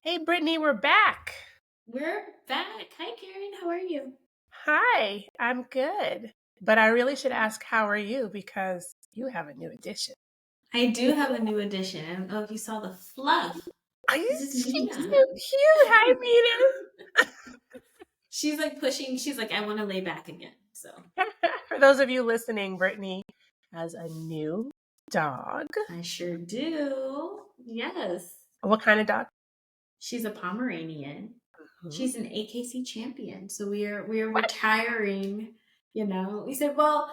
Hey, Brittany, we're back. We're back. Hi, Karen. How are you? Hi, I'm good. But I really should ask, how are you? Because you have a new edition. I do have a new addition. I don't know if you saw the fluff. Are you This is she's so Mina. cute? Hi, She's like pushing. She's like, I want to lay back again. So Mina. For those of you listening, Brittany has a new dog. I sure do. Yes. What kind of dog? She's a Pomeranian. Mhm. She's an AKC champion. So we are What? retiring. We said, well,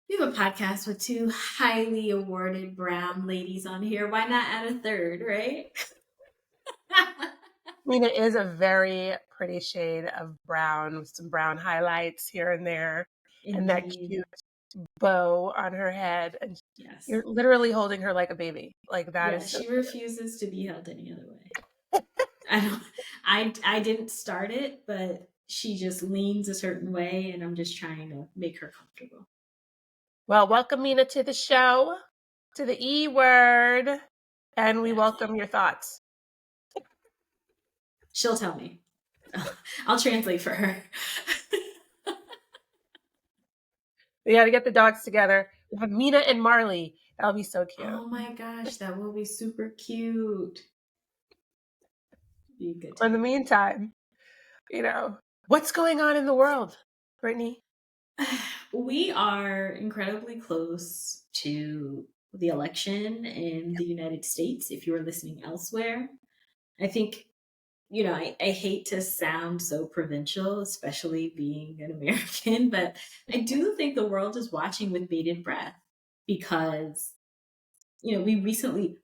we have a podcast with two highly awarded brown ladies on here. Why not add a third, right? Mina is a very pretty shade of brown with some brown highlights here and there, and that Indeed. cute bow on her head. And Yes. you're literally holding her like a baby. Like, that Yeah, is so she refuses to be held any other way. I don't I didn't start it, but she just leans a certain way and I'm just trying to make her comfortable. well. Welcome, Mina, to the show, to the E word, and we Yes. welcome your thoughts. She'll tell me. I'll translate for her. We got to get the dogs together. We have Mina and Marley. That'll be so cute. Oh my gosh, that will be super cute. Be a good In the time. meantime, what's going on in the world, Brittany? We are incredibly close to the election in the United States if you are listening elsewhere. I think I hate to sound so provincial, especially being an American, but I do think the world is watching with bated breath because,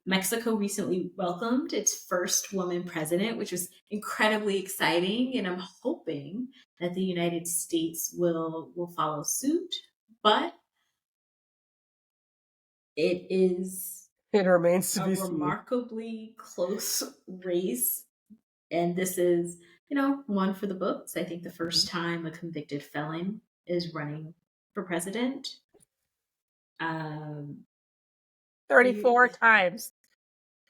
Mexico recently welcomed its first woman president, which was incredibly exciting. And I'm hoping that the United States will follow suit. But it is It remains to a be seen. remarkably close race. And this is, one for the books. I think the first time a convicted felon is running for president. Um, 34 times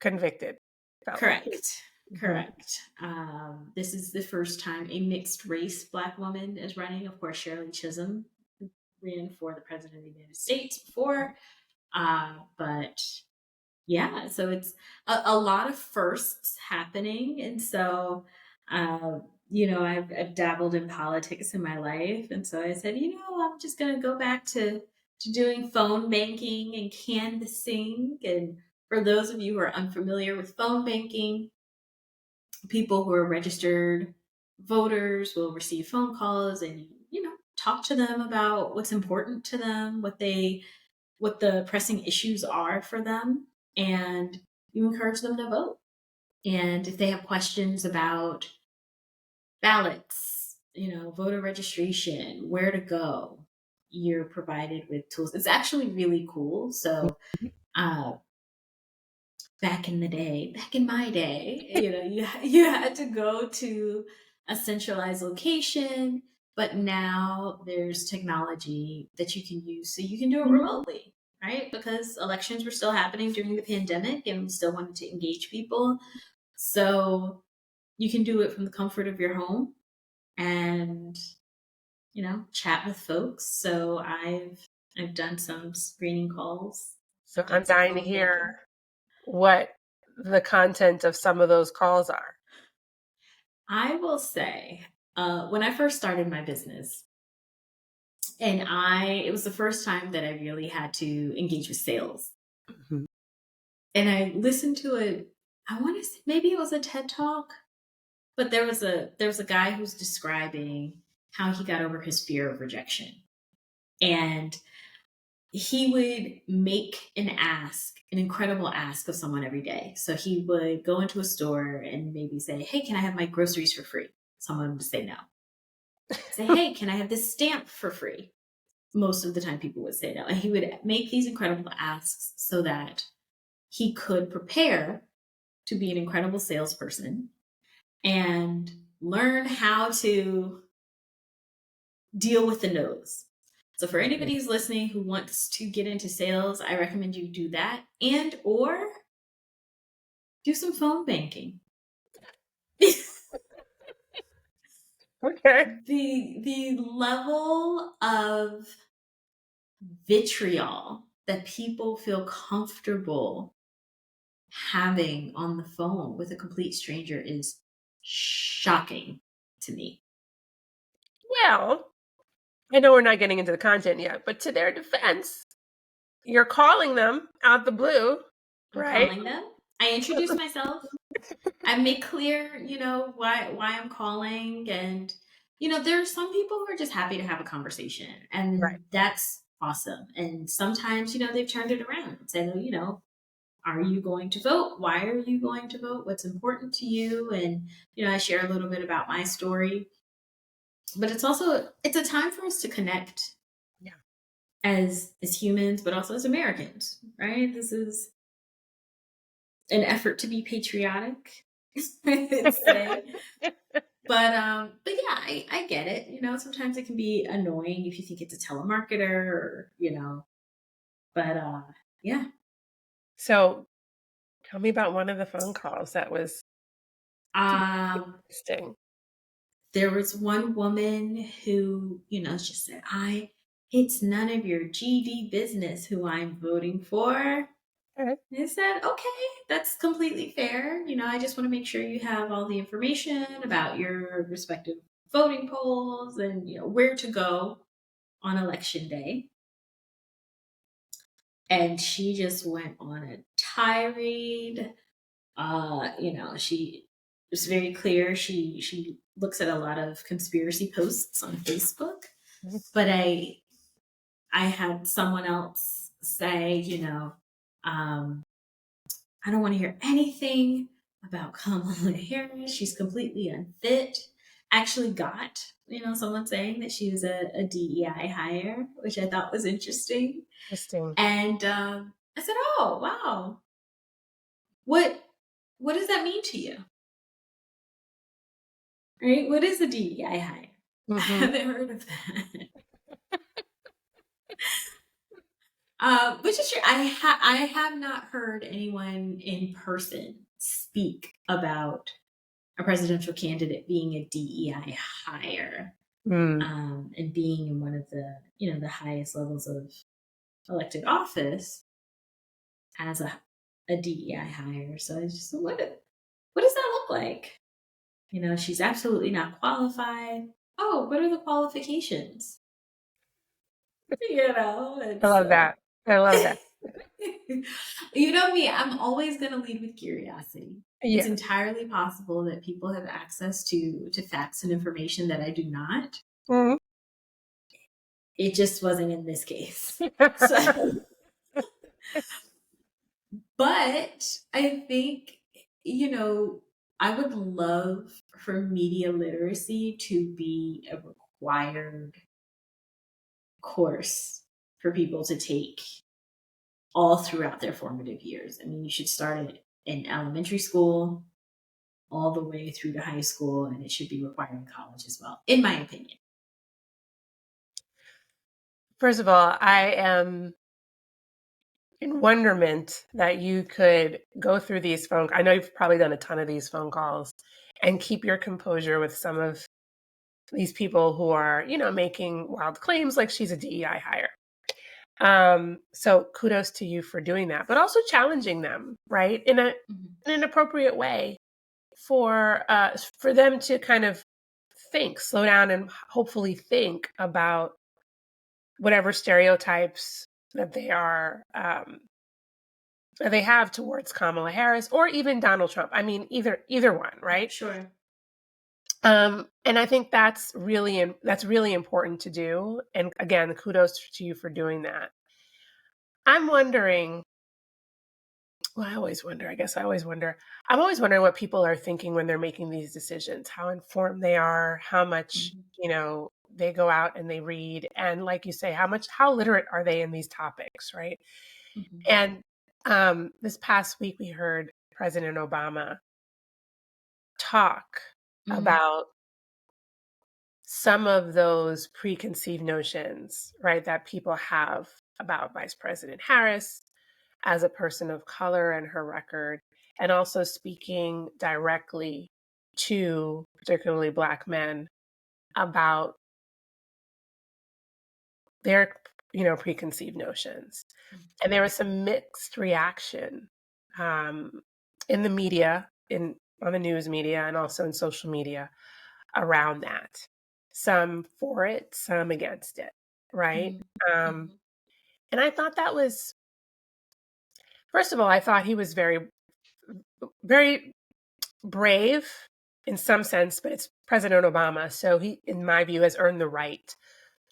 convicted felon. correct. Mhm. Correct. This is the first time a mixed race Black woman is running. Of course, Shirley Chisholm ran for the president of the United States before. But yeah, so it's a lot of firsts happening. And so, I've dabbled in politics in my life. And so I said, I'm just going to go back to doing phone banking and canvassing. And for those of you who are unfamiliar with phone banking, people who are registered voters will receive phone calls and, talk to them about what's important to them, what the pressing issues are for them, and you encourage them to vote. And if they have questions about ballots, voter registration, where to go, you're provided with tools. It's actually really cool. So, uh, back in my day, you had to go to a centralized location, but now there's technology that you can use so you can do it remotely, right? Because elections were still happening during the pandemic and we still wanted to engage people. So you can do it from the comfort of your home and, chat with folks. So I've done some screening calls. So I've I'm done some dying to phone banking. hear what the content of some of those calls are. I will say, when I first started my business, and it was the first time that I really had to engage with sales. Mhm. And I listened to it. I want to say maybe it was a TED talk, but there was a guy who's describing how he got over his fear of rejection, and he would make an incredible ask of someone every day. So he would go into a store and maybe say, "Hey, can I have my groceries for free?" Someone would say no. Say, "Hey, can I have this stamp for free?" Most of the time people would say no. And he would make these incredible asks so that he could prepare to be an incredible salesperson and learn how to deal with the no's. So for anybody who's listening who wants to get into sales, I recommend you do that and or do some phone banking. Okay. The level of vitriol that people feel comfortable having on the phone with a complete stranger is shocking to me. Well, I know we're not getting into the content yet, but to their defense, you're calling them out the blue, I'm right? calling them. I introduce myself. I make clear, why I'm calling, and there are some people who are just happy to have a conversation, Right. and that's awesome. And sometimes, they've turned it around and said, are you going to vote? Why are you going to vote? What's important to you? And I share a little bit about my story. But it's a time for us to connect Yeah. as humans, but also as Americans, right? This is an effort to be patriotic, I'd say. But yeah, I get it. Sometimes it can be annoying if you think it's a telemarketer, but yeah. So tell me about one of the phone calls that was Um, interesting. there was one woman who, just said, it's none of your GD business who I'm voting for. Okay. I said, okay, that's completely fair. I just want to make sure you have all the information about your respective voting polls and, where to go on election day. And she just went on a tirade. She was very clear. She looks at a lot of conspiracy posts on Facebook. But I had someone else say, I don't want to hear anything about Kamala Harris. She's completely unfit. Actually got, someone saying that she was a DEI hire, which I thought was interesting. Interesting. And I said, "Oh, wow. What what does that mean to you? Right? What is a DEI hire? I Mm-hmm. haven't heard of that." Which is true. I have not heard anyone in person speak about a presidential candidate being a DEI hire, Mm. and being in one of the the highest levels of elected office as a DEI hire. So I just, what does that look like? She's absolutely not qualified. Oh, what are the qualifications? I It's love that. I love that. you know me, I'm always going to lead with curiosity. It's Yeah. entirely possible that people have access to facts and information that I do not. Mhm. It just wasn't in this case. So, but I think, I would love for media literacy to be a required course for people to take all throughout their formative years. I mean, you should start it in elementary school all the way through to high school, and it should be required in college as well, in my opinion. First of all, I am in wonderment that you could go through these I know you've probably done a ton of these phone calls and keep your composure with some of these people who are, making wild claims like she's a DEI hire. So kudos to you for doing that, but also challenging them, right? Mhm. In an appropriate way for them to kind of think, slow down and hopefully think about whatever stereotypes that they have towards Kamala Harris or even Donald Trump. I mean, either one, right? Sure. And I think that's really important to do. And again, kudos to you for doing that. I'm wondering. Well, I always wonder. I guess I always wonder. I'm always wondering what people are thinking when they're making these decisions. How informed they are. How much Mhm. they go out and they read, and like you say, how literate are they in these topics, right? Mhm. And this past week, we heard President Obama talk Mhm. about some of those preconceived notions, right, that people have about Vice President Harris as a person of color and her record, and also speaking directly to particularly Black men about their, preconceived notions. And there was some mixed reaction um, in the media, on the news media, and also in social media around that. Some for it, some against it, right? Mhm. Um, Mhm. and I thought that was, first of all, I thought he was very, very brave in some sense, but it's President Obama. So he, in my view, has earned the right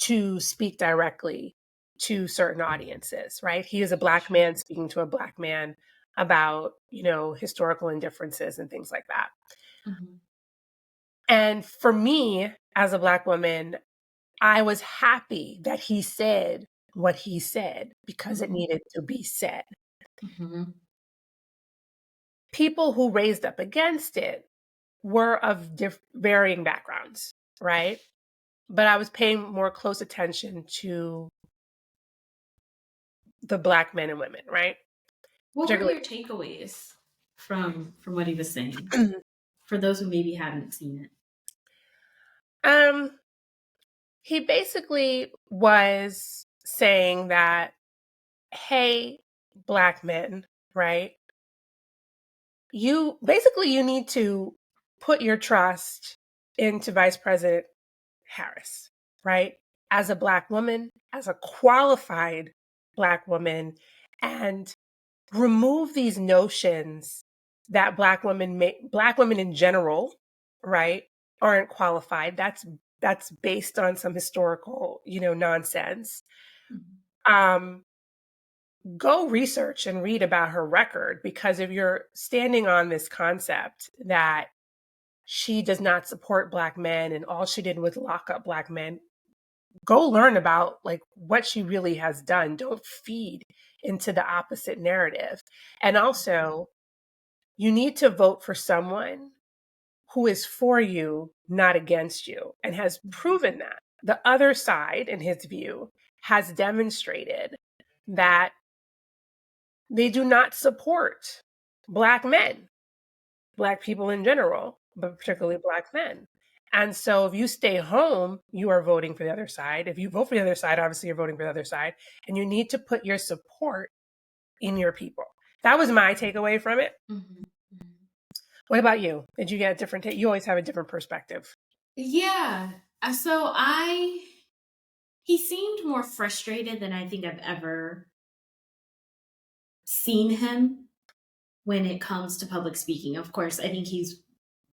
to speak directly to certain audiences, right? He is a Black Sure. man speaking to a Black man about, historical indifferences and things like that. Mhm. And for me, as a Black woman, I was happy that he said what he said because it Mhm. needed to be said. Mhm. People who raised up against it were of varying backgrounds, right? But I was paying more close attention to the Black men and women, right? What were Particularly. your takeaways from what he was saying for those who maybe haven't seen it? um, he basically was saying that, hey, Black men, right? You need to put your trust into Vice President Harris, right? As a Black woman, as a qualified Black woman, and remove these notions that Black women in general, right, aren't qualified. That's based on some historical, nonsense. Mhm. Um, Go research and read about her record, because if you're standing on this concept that she does not support Black men and all she did was lock up Black men, go learn about like what she really has done. Don't feed into the opposite narrative. And also, you need to vote for someone who is for you, not against you, and has Mhm. proven that. The other side, in his view, has demonstrated that they do not support Black men, Black people in general, but particularly Black men. And so if you stay home, you are voting for the other side. If you vote for the other side, obviously you're voting for the other side. And you need to put your support in your people. That was my takeaway from it. Mhm. Mhm. What about you? Did you get a different take? You always have a different perspective. Yeah. So I he seemed more frustrated than I think I've ever seen him when it comes to public speaking. Of course, I think he's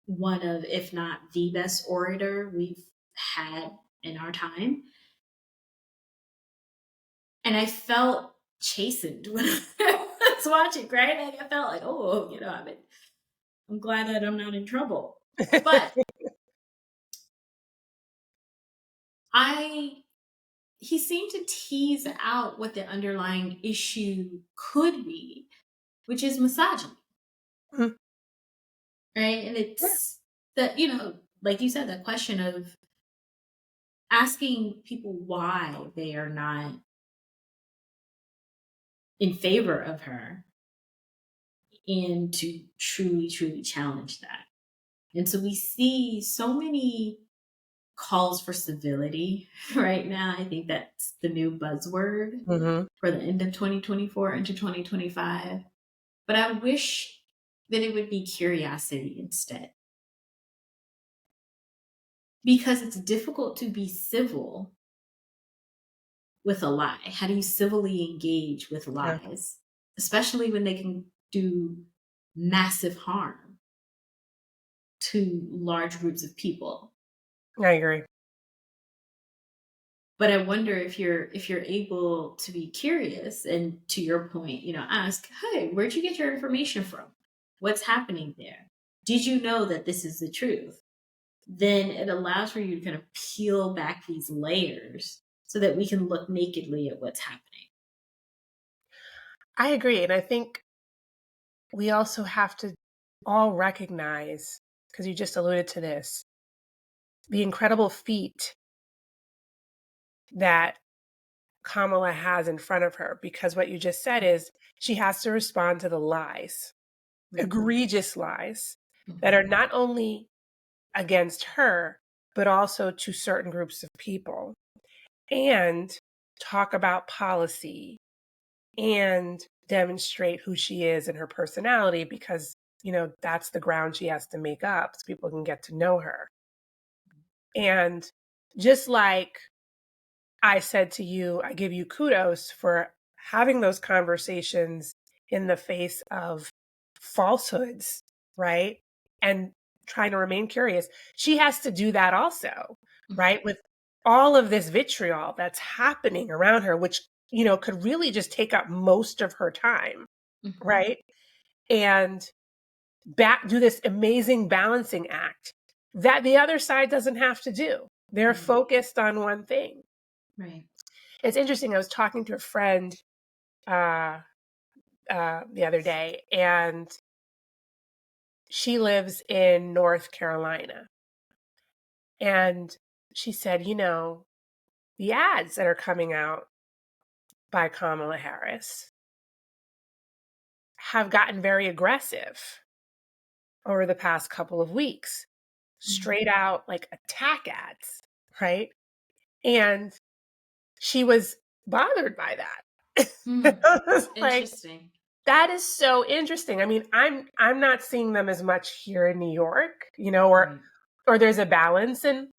one of, if not the best orator we've had in our time. And I felt chastened when I was watching, right? Like I felt like, oh, I'm glad that I'm not in trouble. But I he seemed to tease out what the underlying issue could be, which is misogyny, Mhm. right? And Yeah. it's that, like you said, the question of asking people why they are not in favor of her and to truly, truly challenge that. And so we see so many calls for civility right now. I think that's the new buzzword Mhm. for the end of 2024 into 2025. But I wish that it would be curiosity instead. Because it's difficult to be civil with a lie. How do you civilly engage with Yeah, lies, especially when they can do massive harm to large groups of people? I agree. But I wonder if you're able to be curious and, to your point, ask, hey, where'd you get your information from? What's happening there? Did you know that this is the truth? Then it allows for you to kind of peel back these layers so that we can look nakedly at what's happening. I agree. And I think we also have to all recognize, because you just alluded to this, the incredible feat that Kamala has in front of her. Because what you just said is she has to respond to the lies, Mhm. egregious lies that are Mhm. not only against her, but also to certain groups of people, and talk about policy and demonstrate who she is and her personality, because, that's the ground she has to make up so people can get to know her. And just like I said to you, I give you kudos for having those conversations in the face of falsehoods, right? And trying to remain curious. She has to do that also, right? With all of this vitriol that's happening around her, which, could really just take up most of her time, Mm-hmm. right? And do this amazing balancing act that the other side doesn't have to do. They're Right. focused on one thing. Right. It's interesting. I was talking to a friend uh, the other day, and she lives in North Carolina. And she said, the ads that are coming out by Kamala Harris have gotten very aggressive over the past couple of weeks, Mm. straight out like attack ads, right? And she was bothered by that. Mm. I was like, Interesting. that is so interesting. I mean, I'm not seeing them as much here in New York, or Right. there's a balance, and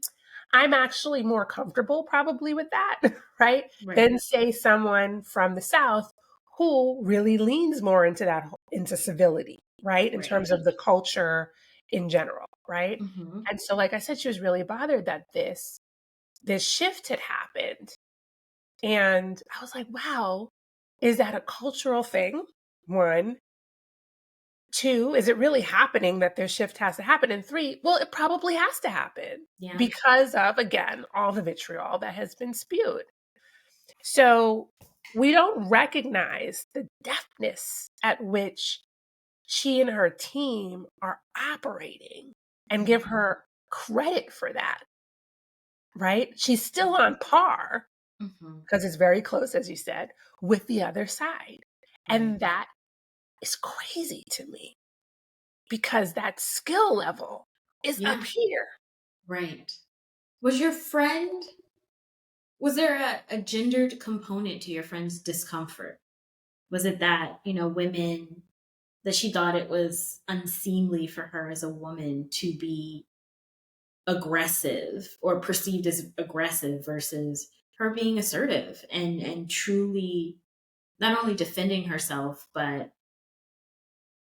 I'm actually more comfortable probably with that, right? Right. Than say someone from the South who really leans more into civility, right? In Right. terms of the culture in general, right? Mm-hmm. And so, like I said, she was really bothered that this shift had happened. And I was like, wow, is that a cultural thing? One. Two, is it really happening that this shift has to happen? And three, well, it probably has to happen Yeah. because of, again, all the vitriol that has been spewed. So we don't recognize the deftness at which she and her team are operating and give Mm-hmm. her credit for that, right? She's still Mm-hmm. on par, Mm-hmm. because it's very close, as you said, with the other side. Right. And that is crazy to me, because that skill level is up Yeah. here. Right. Was your friend, was there a gendered component to your friend's discomfort? Was it that, women, that she thought it was unseemly for her as a woman to be aggressive or perceived as aggressive versus her being assertive and truly not only defending herself, but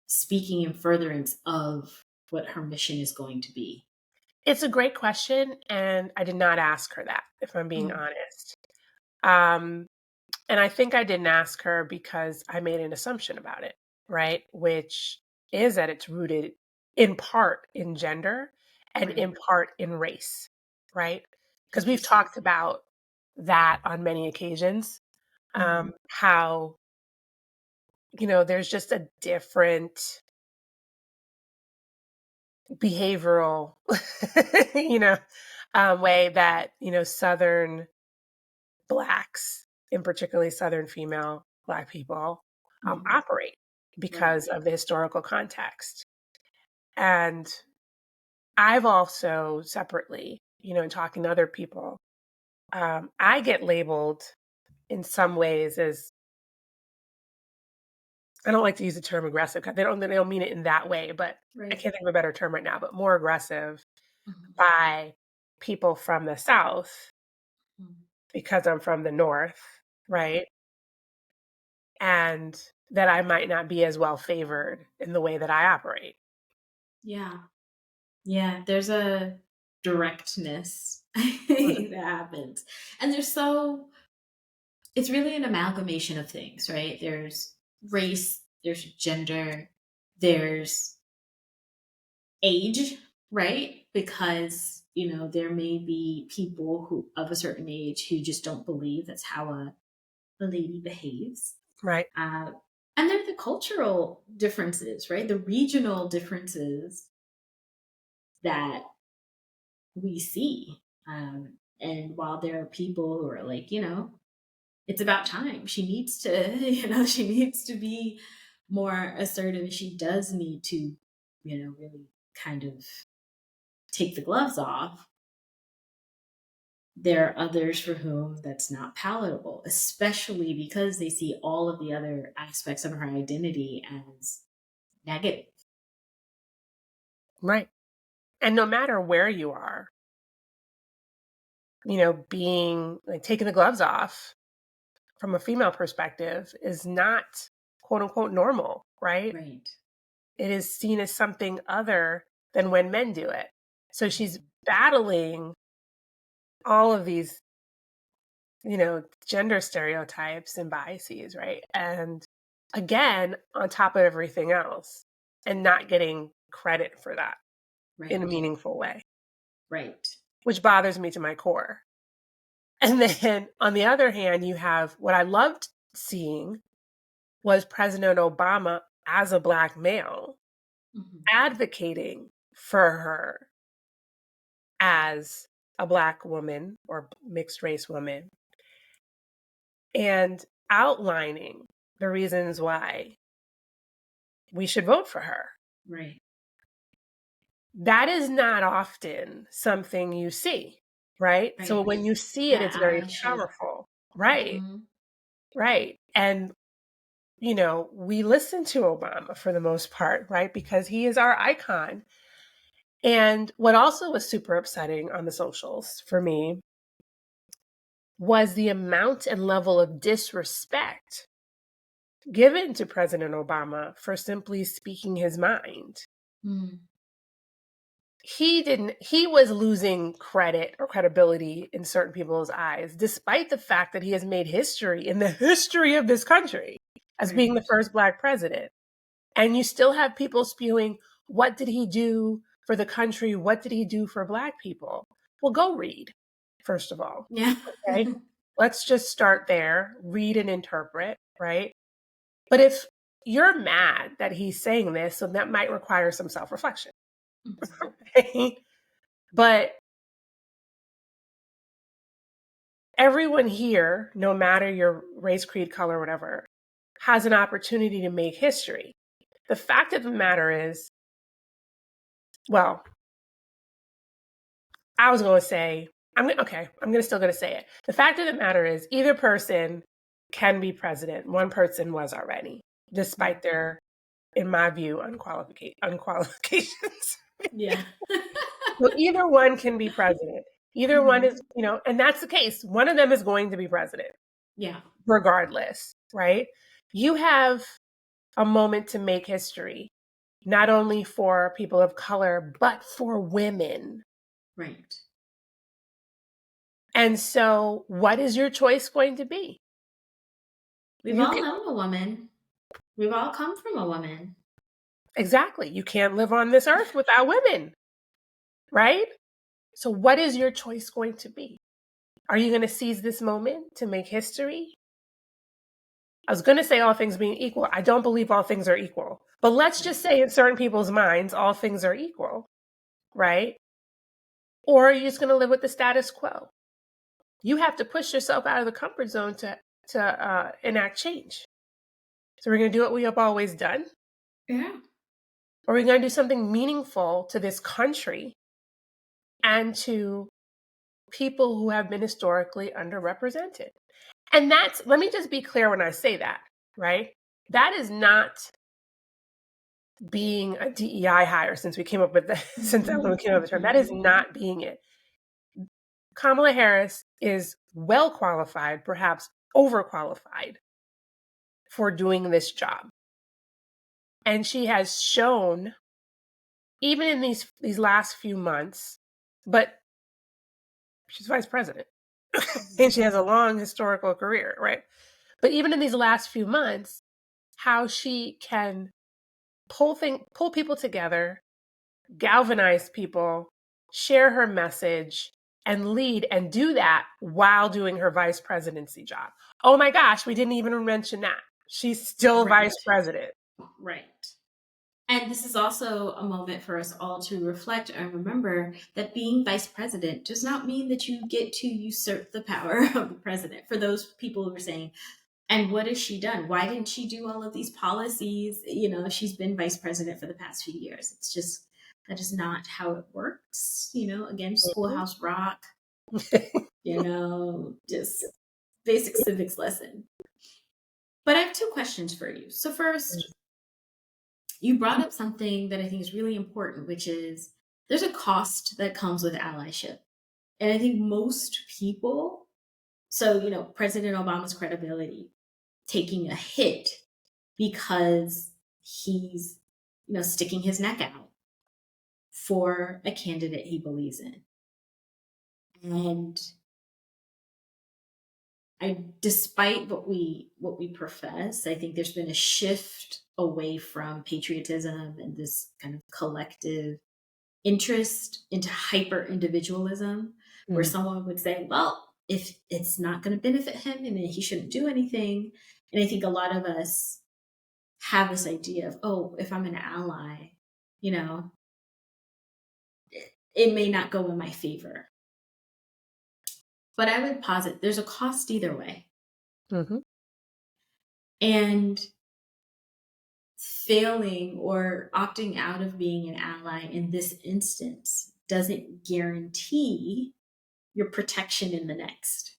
speaking in furtherance of what her mission is going to be? It's a great question, and I did not ask her that, if I'm being Mm. honest. Um, and I think I didn't ask her because I made an assumption about it, right? Which is that it's rooted in part in gender and Right. in part in race, right? Because we've Interesting. talked about that on many occasions, Hmm. how, there's just a different behavioral, you know, way that, Southern Blacks, in particularly Southern female Black people, Hmm. operate Right. because of the historical context. And I've also separately, in talking to other people, I get labeled in some ways as, I don't like to use the term aggressive 'cause they don't mean it in that way, but I Right. can't think of a better term right now, but more aggressive Hmm. by people from the South because I'm from the North, Right. right? And that I might not be as well favored in the way that I operate. Yeah. Yeah. There's a directness that happens. And it's really an amalgamation of things, right? There's race, there's gender, there's age, right? Because, there may be people who of a certain age who just don't believe that's how a lady behaves. Right. Uh, and there are the cultural differences, right? The regional differences that we see. And while there are people who are like, it's about time. She needs to, she needs to be more assertive. She does need to, really kind of take the gloves off. There are others for whom that's not palatable, especially because they see all of the other aspects of her identity as negative. Right. And no matter where you are, being like taking the gloves off from a female perspective is not quote unquote normal, right? Right. It is seen as something other than when men do it. So she's battling all of these, gender stereotypes and biases, right? And again, on top of everything else, and not getting credit for that in a Right. meaningful way, Right. which bothers me to my core. And then on the other hand, you have what I loved seeing was President Obama as a Black male Mhm. advocating for her as a Black woman or mixed race woman and outlining the reasons why we should vote for her. Right. That is not often something you see, right? So Right. when you see it, That it's very allyship. powerful. Right, Hmm. right. And, we listen to Obama for the most part, right? Because he is our icon. And what also was super upsetting on the socials for me was the amount and level of disrespect given to President Obama for simply speaking his mind. Mm. He was losing credit or credibility in certain people's eyes, despite the fact that he has made history in the history of this country as being the Right. first Black president. And you still have people spewing, what did he do for the country? What did he do for Black people? Well, go read, first of all. Yeah. Okay. Let's just start there, read and interpret, right? But if you're mad that he's saying this, so that might require some self reflection. Mhm. Right? But everyone here, no matter your race, creed, color, whatever, has an opportunity to make history. The fact of the matter is, well, I was going to say, still going to say it. The fact of the matter is, either person can be president. One person was already, despite their, in my view, unqualifications. Yeah. So either one can be president. Either one is, Mhm. and that's the case. One of them is going to be president, Yeah. regardless, right? You have a moment to make history, not only for people of color, but for women. Right. And so, what is your choice going to be? We've You all can, known a woman. We've all come from a woman. exactly. You can't live on this earth without women, right? So, what is your choice going to be? Are you going to seize this moment to make history? I was going to say all things being equal. I don't believe all things are equal. But let's just say in certain people's minds, all things are equal, right? Or are you just going to live with the status quo? You have to push yourself out of the comfort zone to enact change. So we're going to do what we have always done, Yeah. or we're going to do something meaningful to this country and to people who have been historically underrepresented. And that's, let me just be clear when I say that, right? That is not being a DEI hire since we came up with the since that when we came up with the term. That is not being it. Kamala Harris is well qualified, perhaps overqualified for doing this job. And she has shown, even in these last few months, but she's vice president. And she has a long historical career, right? But even in these last few months, how she can pull people together, galvanize people, share her message, and lead and do that while doing her vice presidency job. Oh my gosh, we didn't even mention that. She's still Right. vice president. Right. And this is also a moment for us all to reflect and remember that being vice president does not mean that you get to usurp the power of the president. For those people who are saying, and what has she done? Why didn't she do all of these policies? She's been vice president for the past few years. It's just, that is not how it works. Again, Mhm. Schoolhouse Rock. Just basic civics lesson. But I have two questions for you. So, first, you brought up something that I think is really important, which is there's a cost that comes with allyship. And I think most people, so, President Obama's credibility taking a hit because he's, sticking his neck out for a candidate he believes in. And despite what we profess, I think there's been a shift away from patriotism and this kind of collective interest into hyper individualism, where Mm. someone would say, well, if it's not going to benefit him, and then he shouldn't do anything. And I think a lot of us have this idea of, oh, if I'm an ally, you know, it may not go in my favor. But I would posit there's a cost either way. Mm-hmm. And failing or opting out of being an ally in this instance doesn't guarantee your protection in the next.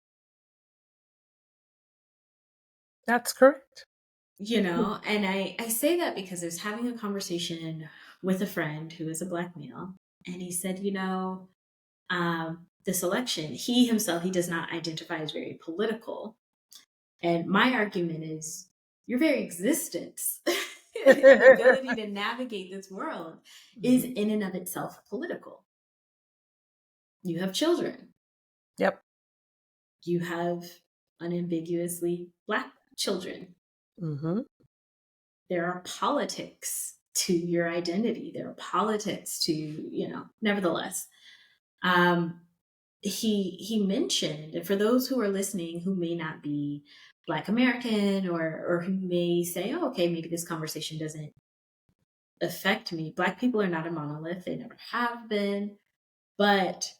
That's correct. And I say that because I was having a conversation with a friend who is a Black male, and he said, this election, he himself, he does not identify as very political. And my argument is your very existence and ability to navigate this world is in and of itself political. You have children. Yep. You have unambiguously Black children. Mm-hmm. There are politics to your identity. There are politics to, nevertheless. He mentioned, and for those who are listening who may not be Black American or who may say, oh, okay, maybe this conversation doesn't affect me. Black people are not a monolith. They never have been. But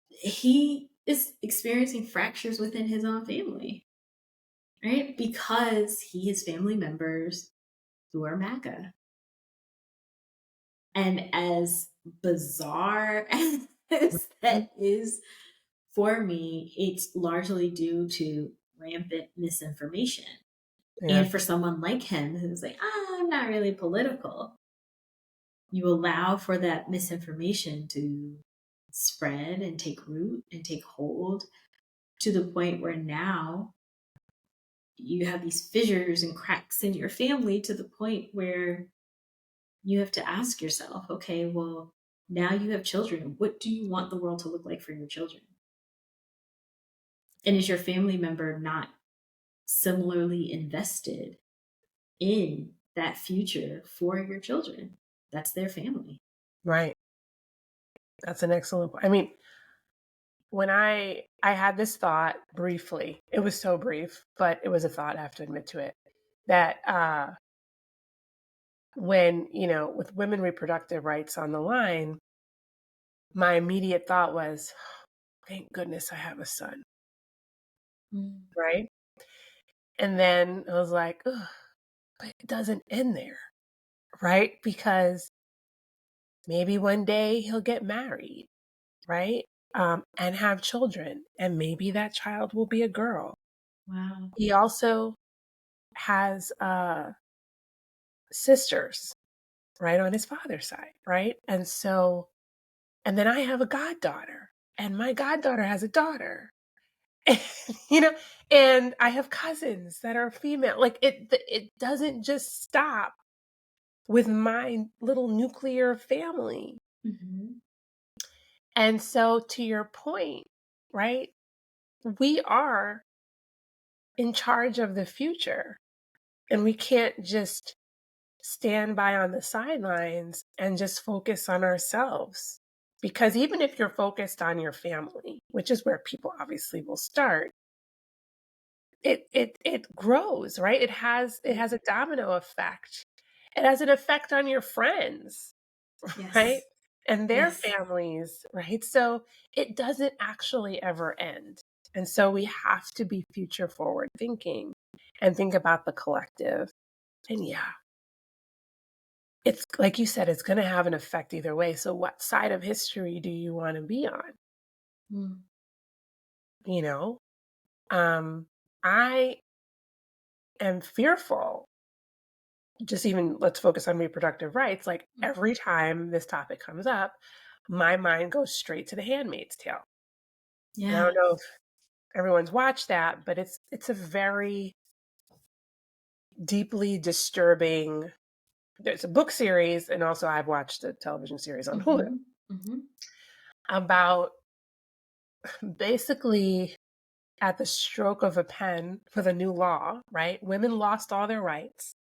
he is experiencing fractures within his own family, right? Because he has family members who are MAGA. And as bizarre as that is for me, it's largely due to rampant misinformation. Yeah. And for someone like him who's like, I'm not really political, you allow for that misinformation to spread and take root and take hold to the point where now you have these fissures and cracks in your family to the point where you have to ask yourself, okay, well, now you have children. What do you want the world to look like for your children? And is your family member not similarly invested in that future for your children? That's their family. Right. That's an excellent point. I mean, when I had this thought briefly, it was so brief, but it was a thought, I have to admit to it, that when, with women reproductive rights on the line, my immediate thought was, thank goodness I have a son. Mm. Right. And then I was like, ugh, but it doesn't end there. Right. Because maybe one day he'll get married. Right. And have children. And maybe that child will be a girl. Wow. He also has sisters, right, on his father's side. Right. And then I have a goddaughter, and my goddaughter has a daughter. you know, and I have cousins that are female. Like it doesn't just stop with my little nuclear family. Mm-hmm. And so to your point, right? We are in charge of the future, and we can't just stand by on the sidelines and just focus on ourselves. Because even if you're focused on your family, which is where people obviously will start, it grows, right? It has a domino effect. It has an effect on your friends, right? Yes. And their Yes. families, right? So it doesn't actually ever end. And so we have to be future forward thinking and think about the collective. And yeah, it's like you said, it's going to have an effect either way. So what side of history do you want to be on? Mm. You know, I am fearful. Just even let's focus on reproductive rights. Like every time this topic comes up, my mind goes straight to The Handmaid's Tale. And I Yeah. don't know if everyone's watched that, but it's a very deeply disturbing. There's a book series, and also I've watched a television series on Hulu Hmm. Hmm. about basically at the stroke of a pen for the new law, right? Women lost all their rights,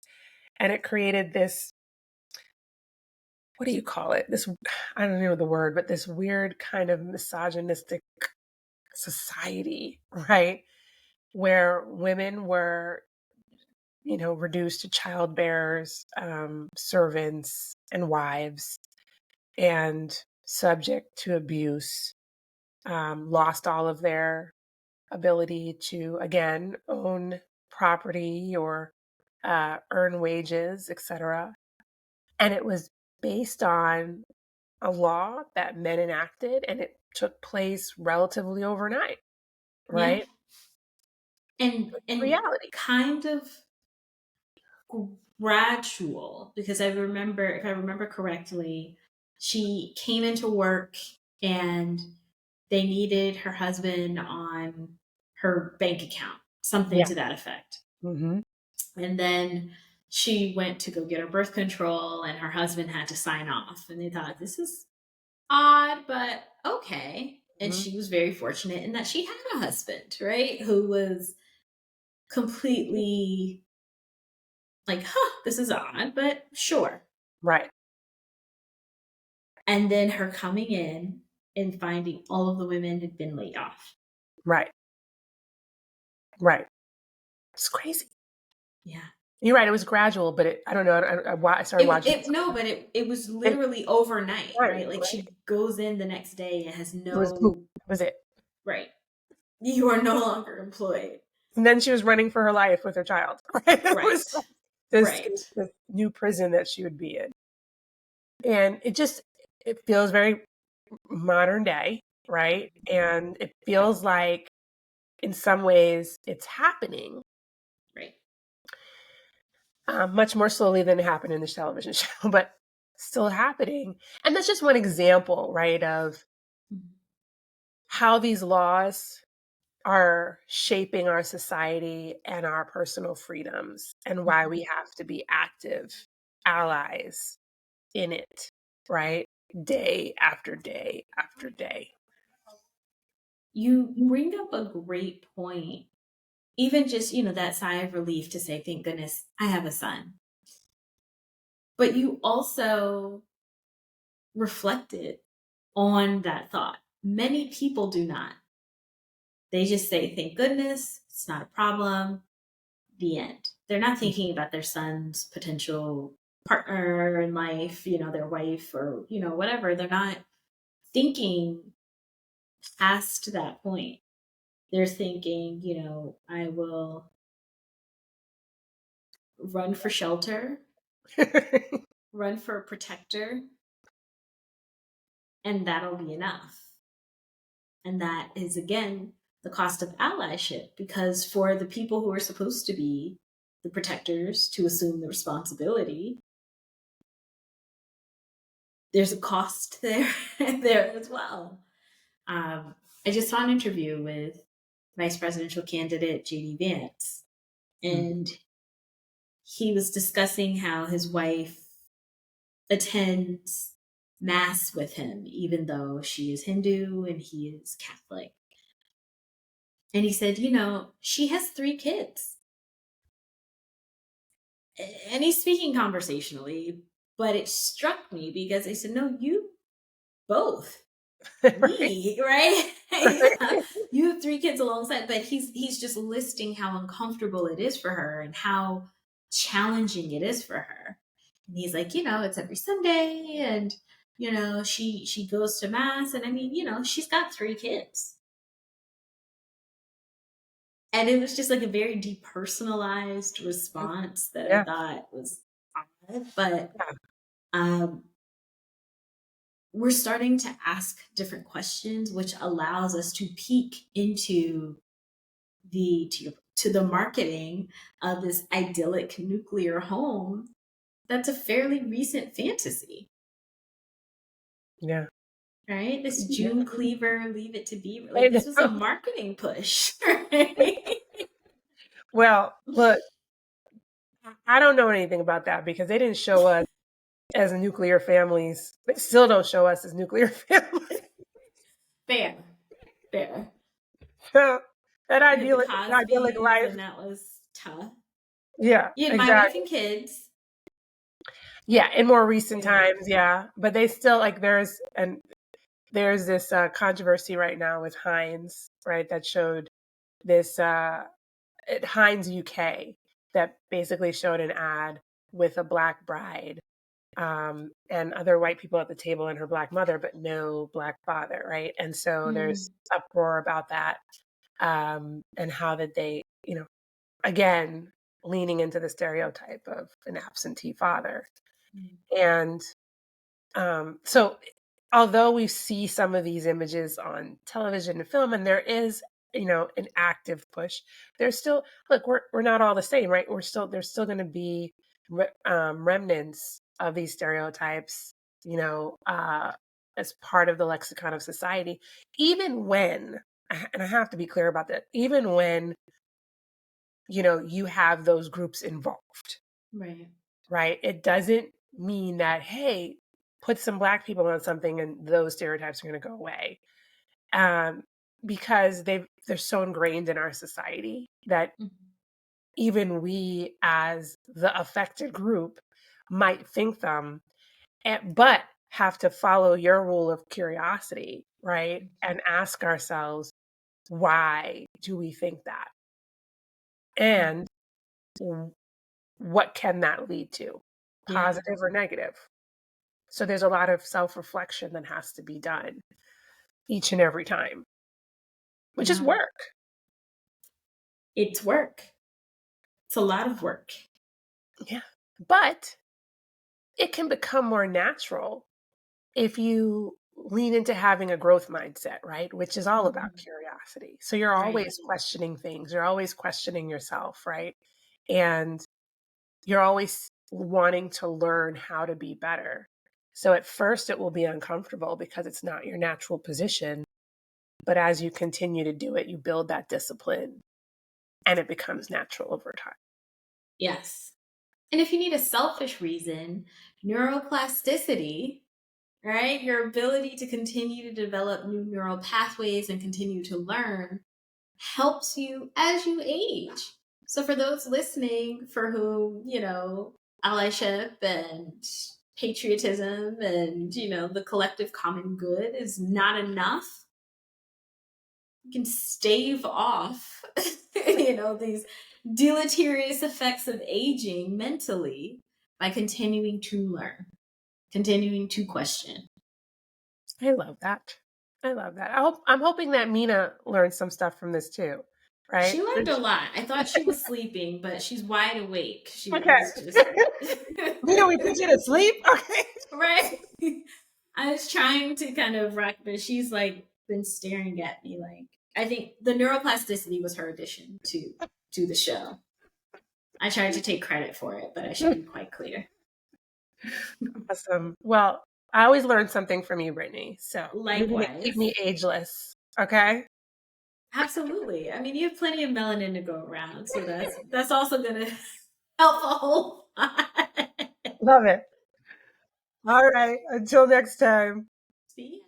and it created this, what do you call it? This, I don't know the word, but this weird kind of misogynistic society, right? Where women were, reduced to childbearers, servants, and wives, and subject to abuse, lost all of their ability to, again, own property or earn wages, etc. And it was based on a law that men enacted, and it took place relatively overnight, Yeah. right? And Reality. kind of gradual, because if I remember correctly, she came into work and they needed her husband on her bank account, something Yeah. to that effect. Hmm. And then she went to go get her birth control and her husband had to sign off. And they thought, this is odd, but okay. And Hmm. she was very fortunate in that she had a husband, right? Who was completely like, huh, this is odd, but sure. Right. And then her coming in and finding all of the women had been laid off. Right. Right. It's crazy. Yeah. You're right. It was gradual, but I don't know. I started watching It no, but it was and literally overnight, right, right? Like right. she goes in the next day and has It was boom. no That was it. right. You are no longer employed. And then she was running for her life with her child. Right. It was Right. this, Right. this new prison that she would be in. And it feels very modern day, right? And it feels like in some ways it's happening Right. much more slowly than it happened in this television show, but still happening. And that's just one example, right, of Mhm. how these laws are shaping our society and our personal freedoms, and why we have to be active allies in it, right? Day after day after day. You bring up a great point. Even just, that sigh of relief to say, thank goodness I have a son. But you also reflected on that thought. Many people do not. They just say, thank goodness, it's not a problem, the end. They're not thinking about their son's potential partner in life, their wife or, whatever. They're not thinking past that point. They're thinking, I will run for shelter, run for a protector, and that'll be enough. And that is, again, the cost of allyship, because for the people who are supposed to be the protectors to assume the responsibility, there's a cost there there as well. I just saw an interview with vice presidential candidate JD Vance, and he was discussing how his wife attends mass with him, even though she is Hindu and he is Catholic. And he said, she has 3 kids. And he's speaking conversationally, but it struck me because I said, no, you both Right. me, right? Yeah. Right. You have 3 kids alongside, but he's just listing how uncomfortable it is for her and how challenging it is for her. And he's like, it's every Sunday, and she goes to mass, and I mean, she's got 3 kids. And it was just like a very depersonalized response that I Yeah. thought was odd. But Yeah. um we're starting to ask different questions, which allows us to peek into the marketing of this idyllic nuclear home that's a fairly recent fantasy. Yeah. Right? This Yeah. June Cleaver, Leave It to Beaver. I Like, this was a know. marketing push. Right? Well, look, I don't know anything about that because they didn't show us as nuclear families. They still don't show us as nuclear families. Fair. Fair. That We had the idyllic Cosbys, life. and that was tough. Yeah, You had My Wife exactly. and Kids. Yeah, in more recent Yeah. times, yeah, but they still like there's this controversy right now with Heinz, right? That showed this at Heinz UK that basically showed an ad with a black bride and other white people at the table and her black mother, but no black father, right? And so there's Mm. uproar about that and how that they, again, leaning into the stereotype of an absentee father. Mm. And so, although we see some of these images on television and film, and there is, an active push, there's still look. We're not all the same, right? There's still going to be remnants of these stereotypes, as part of the lexicon of society, even when, and I have to be clear about that, even when you have those groups involved, Right. right? It doesn't mean that, hey, put some black people on something and those stereotypes are going to go away. Um, because they're so ingrained in our society that Mhm. even we as the affected group might think them, but have to follow your rule of curiosity, right? And ask ourselves, why do we think that? Mm. And what can that lead to, Yeah. positive or negative? So there's a lot of self-reflection that has to be done each and every time, which is Yeah. work. It's work. It's a lot of work. Yeah. But it can become more natural if you lean into having a growth mindset, right? Which is all about Mhm. curiosity. So you're Right. always questioning things, you're always questioning yourself, right? And you're always wanting to learn how to be better. So at first it will be uncomfortable because it's not your natural position. But as you continue to do it, you build that discipline and it becomes natural over time. Yes. And if you need a selfish reason, neuroplasticity, right? Your ability to continue to develop new neural pathways and continue to learn helps you as you age. So for those listening for whom, allyship and patriotism and, the collective common good is not enough, you can stave off, these deleterious effects of aging mentally by continuing to learn, continuing to question. I love that. I love that. I'm hoping that Mina learned some stuff from this too, right? She learned a lot. I thought she was sleeping, but she's wide awake. She Okay. was just Mina, we put you to sleep? Okay. right. I was trying to kind of rock, but she's like been staring at me like I think the neuroplasticity was her addition to the show. I tried to take credit for it, but I should be quite clear. Awesome. Well, I always learn something from you, Brittany. So you're going to keep Likewise. me ageless. Okay. Absolutely. I mean, you have plenty of melanin to go around, so that's also going to help a whole lot. Love it. All right. Until next time. See?